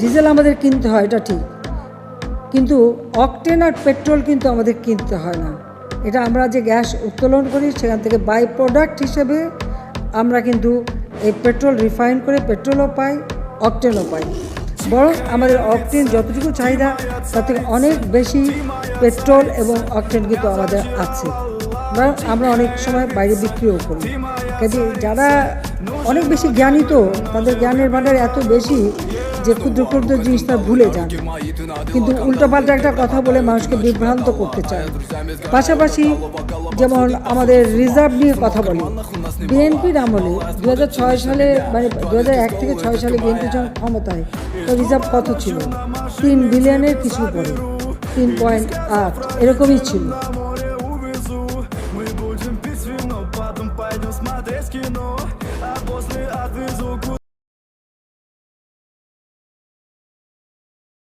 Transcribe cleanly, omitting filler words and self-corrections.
Diesel আমাদের কিনতে হয়, এটা ঠিক, কিন্তু অকটেন আর পেট্রোল কিন্তু আমাদের কিনতে হয় না। এটা আমরা যে গ্যাস উত্তোলন করি সেখান থেকে বাই প্রোডাক্ট হিসেবে আমরা কিন্তু এই পেট্রোল রিফাইন করে পেট্রোলও পাই, অকটেনও পাই। বরং আমাদের অকটেন যতটুকু চাহিদা তার থেকে অনেক বেশি পেট্রোল এবং অকটেন কিন্তু আমাদের আছে, বরং আমরা অনেক সময় বাইরে বিক্রিও করি। কাজে যারা অনেক বেশি জ্ঞানী, তো তাদের জ্ঞানের ভাণ্ডার এত বেশি যে ক্ষুদ্র ক্ষুদ্র জিনিসটা ভুলে যান, কিন্তু উল্টোপাল্টা একটা কথা বলে মানুষকে বিভ্রান্ত করতে চায়। পাশাপাশি যেমন আমাদের রিজার্ভ নিয়ে কথা বলি, বিএনপির আমলে 2006 সালে, মানে 2001 থেকে 2006 সালে বিএনপি যখন ক্ষমতায়, তো রিজার্ভ কত ছিল? 3 বিলিয়নের কিছু পরে, 3.8 এরকমই ছিল।